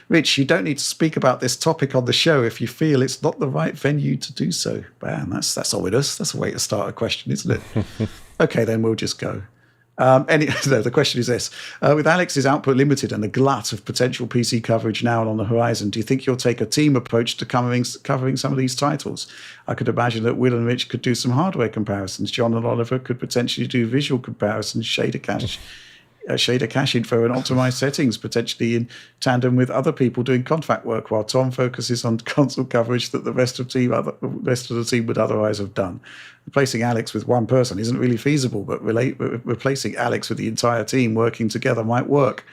Rich, you don't need to speak about this topic on the show if you feel it's not the right venue to do so. Man, that's ominous. That's a way to start a question, isn't it? Okay, then we'll just go. No, the question is this. With Alex's output limited and the glut of potential PC coverage now on the horizon, do you think you'll take a team approach to covering some of these titles? I could imagine that Will and Rich could do some hardware comparisons. John and Oliver could potentially do visual comparisons, shader cache info and optimized settings, potentially in tandem with other people doing contract work, while Tom focuses on console coverage that the rest of the team would otherwise have done. Replacing Alex with one person isn't really feasible, but replacing Alex with the entire team working together might work.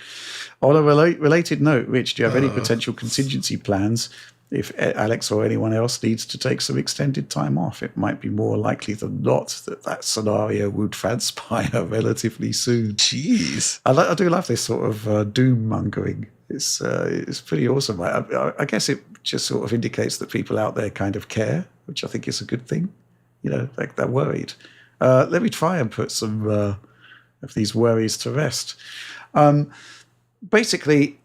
On a related note, Rich, do you have any potential contingency plans if Alex or anyone else needs to take some extended time off? It might be more likely than not that scenario would transpire relatively soon. Jeez. I do love this sort of doom mongering. It's pretty awesome. I guess it just sort of indicates that people out there kind of care, which I think is a good thing. Like they're worried. Let me try and put some of these worries to rest. Basically,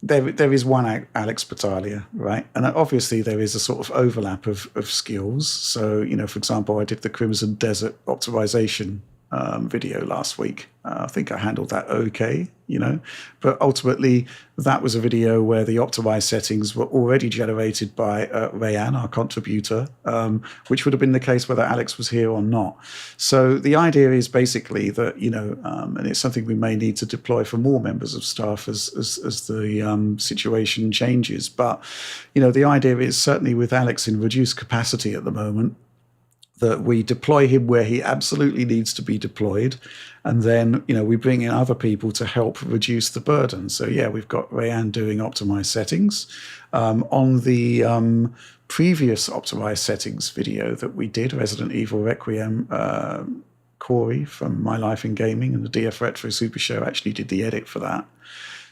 there is one Alex Battaglia, right? And obviously there is a sort of overlap of skills. So, for example, I did the Crimson Desert optimization video last week. I think I handled that okay, but ultimately that was a video where the optimized settings were already generated by Rayanne, our contributor, which would have been the case whether Alex was here or not. So the idea is basically that, and it's something we may need to deploy for more members of staff as the situation changes. But, the idea is certainly with Alex in reduced capacity at the moment, that we deploy him where he absolutely needs to be deployed. And then, we bring in other people to help reduce the burden. So, yeah, we've got Rayanne doing optimized settings. On the previous optimized settings video that we did, Resident Evil Requiem, Corey from My Life in Gaming and the DF Retro Super Show actually did the edit for that.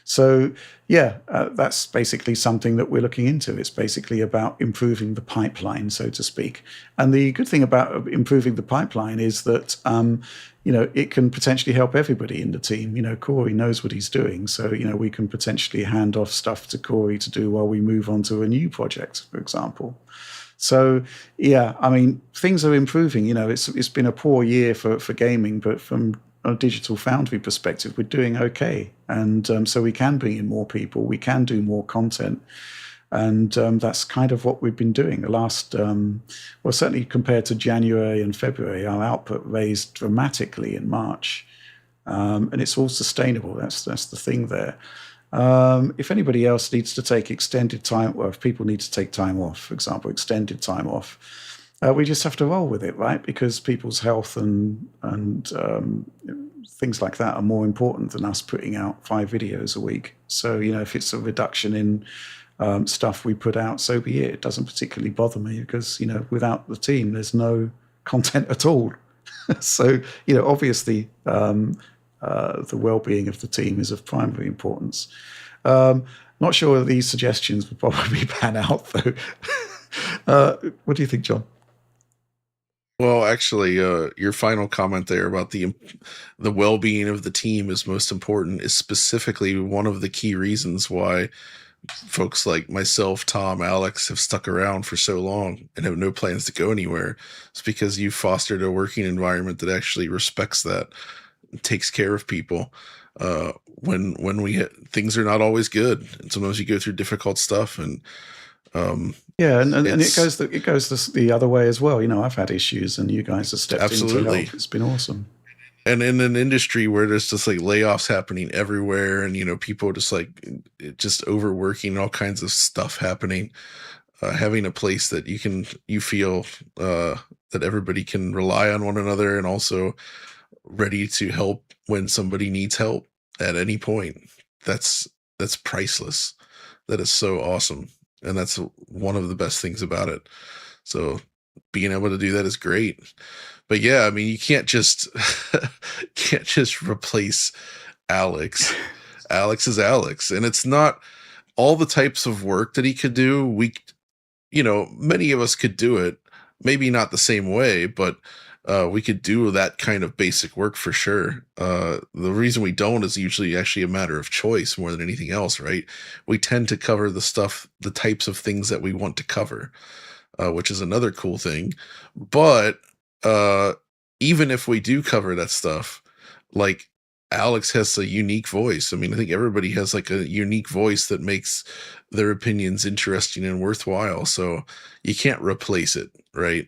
So, yeah, that's basically something that we're looking into. It's basically about improving the pipeline, so to speak. And the good thing about improving the pipeline is that, it can potentially help everybody in the team. Corey knows what he's doing. So, we can potentially hand off stuff to Corey to do while we move on to a new project, for example. So, yeah, I mean, things are improving. It's been a poor year for gaming, but from a Digital Foundry perspective, we're doing okay. And so we can bring in more people, we can do more content. And that's kind of what we've been doing. The last, certainly compared to January and February, our output raised dramatically in March. And it's all sustainable. That's the thing there. If anybody else needs to take extended time, or if people need to take time off, for example, extended time off, we just have to roll with it, right? Because people's health and things like that are more important than us putting out 5 videos a week. So, if it's a reduction in stuff we put out, so be it. It doesn't particularly bother me because, without the team, there's no content at all. So, obviously, the well-being of the team is of primary importance. Not sure these suggestions would probably pan out, though. What do you think, John? Well, actually, your final comment there about the well-being of the team is most important is specifically one of the key reasons why folks like myself, Tom, Alex have stuck around for so long and have no plans to go anywhere. It's because you fostered a working environment that actually respects that, takes care of people. When we things are not always good, and sometimes you go through difficult stuff, and yeah, and it goes the other way as well. I've had issues, and you guys have stepped in to help. It's been awesome. And in an industry where there's just like layoffs happening everywhere, and people just just overworking, all kinds of stuff happening, having a place that you feel that everybody can rely on one another, and also ready to help when somebody needs help at any point. That's priceless. That is so awesome. And that's one of the best things about it. So being able to do that is great. But yeah, I mean, you can't just replace Alex. Alex is Alex. And it's not all the types of work that he could do. Many of us could do it, maybe not the same way, but we could do that kind of basic work for sure. The reason we don't is usually actually a matter of choice more than anything else, right? We tend to cover the types of things that we want to cover, which is another cool thing. But even if we do cover that stuff, like Alex has a unique voice. I mean, I think everybody has like a unique voice that makes their opinions interesting and worthwhile. So you can't replace it, right?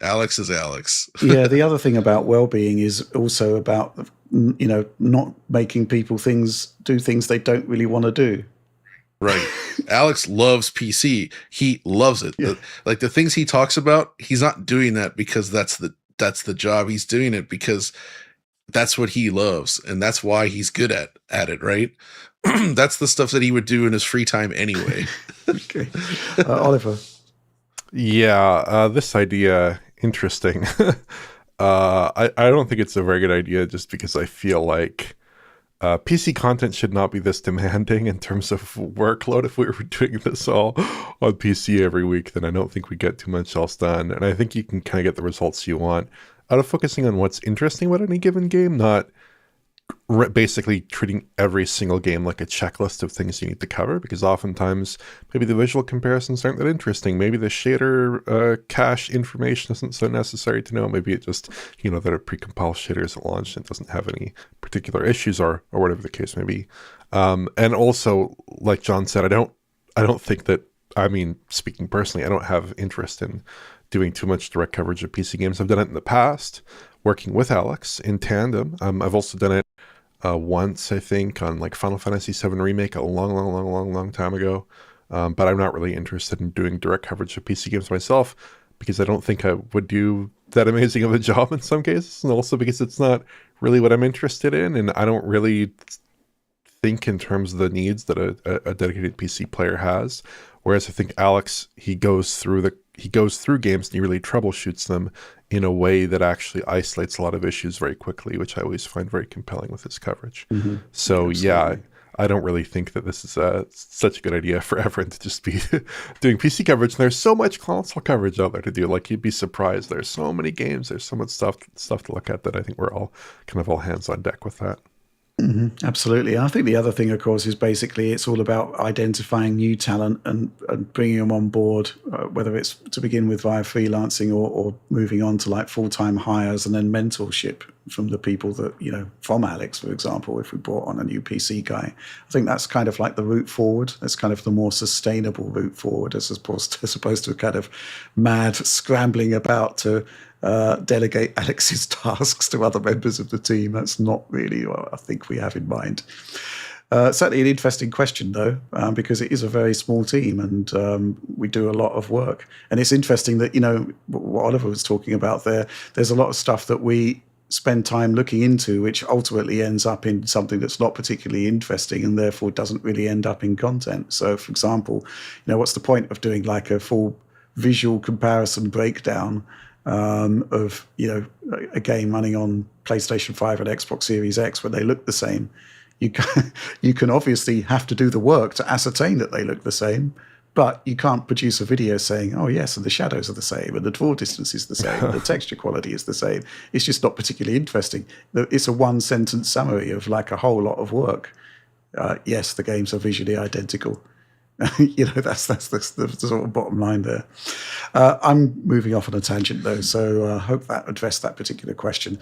Alex is Alex. Yeah, the other thing about well-being is also about, not making people do things they don't really want to do. Right. Alex loves PC. He loves it. Yeah. The things he talks about, he's not doing that because that's the job. He's doing it because that's what he loves, and that's why he's good at it, right? That's the stuff that he would do in his free time anyway. Okay. Oliver. Yeah, this idea, interesting. I don't think it's a very good idea just because I feel like PC content should not be this demanding in terms of workload. If we were doing this all on PC every week, then I don't think we get too much else done. And I think you can kind of get the results you want out of focusing on what's interesting about any given game, not basically treating every single game like a checklist of things you need to cover, because oftentimes maybe the visual comparisons aren't that interesting. Maybe the shader cache information isn't so necessary to know. Maybe it just, there are pre-compiled shaders at launch and it doesn't have any particular issues or whatever the case may be. And also, like John said, I don't think that, speaking personally, I don't have interest in doing too much direct coverage of PC games. I've done it in the past, working with Alex in tandem. I've also done it once, I think, on like Final Fantasy VII Remake a long time ago. But I'm not really interested in doing direct coverage of PC games myself because I don't think I would do that amazing of a job in some cases, and also because it's not really what I'm interested in, and I don't really think in terms of the needs that a dedicated PC player has. Whereas I think Alex, he goes through games and he really troubleshoots them in a way that actually isolates a lot of issues very quickly, which I always find very compelling with his coverage. Mm-hmm. So absolutely. Yeah, I don't really think that this is such a good idea for everyone to just be doing PC coverage. And there's so much console coverage out there to do. Like, you'd be surprised. There's so many games. There's so much stuff to look at that I think we're all kind of all hands on deck with that. Mm-hmm. Absolutely. I think the other thing, of course, is basically it's all about identifying new talent and bringing them on board, whether it's to begin with via freelancing or moving on to like full-time hires and then mentorship from the people that, from Alex, for example, if we brought on a new PC guy. I think that's kind of like the route forward. That's kind of the more sustainable route forward as opposed to a kind of mad scrambling about to delegate Alex's tasks to other members of the team. That's not really what I think we have in mind. Certainly an interesting question, though, because it is a very small team and we do a lot of work. And it's interesting that, what Oliver was talking about there's a lot of stuff that we spend time looking into, which ultimately ends up in something that's not particularly interesting and therefore doesn't really end up in content. So, for example, what's the point of doing like a full visual comparison breakdown of a game running on PlayStation 5 and Xbox Series X when they look the same? You can obviously have to do the work to ascertain that they look the same, but you can't produce a video saying, oh yes, and the shadows are the same, and the draw distance is the same, and the texture quality is the same. It's just not particularly interesting. It's a one-sentence summary of like a whole lot of work. Yes, the games are visually identical. That's the sort of bottom line there. I'm moving off on a tangent though, so I hope that addressed that particular question.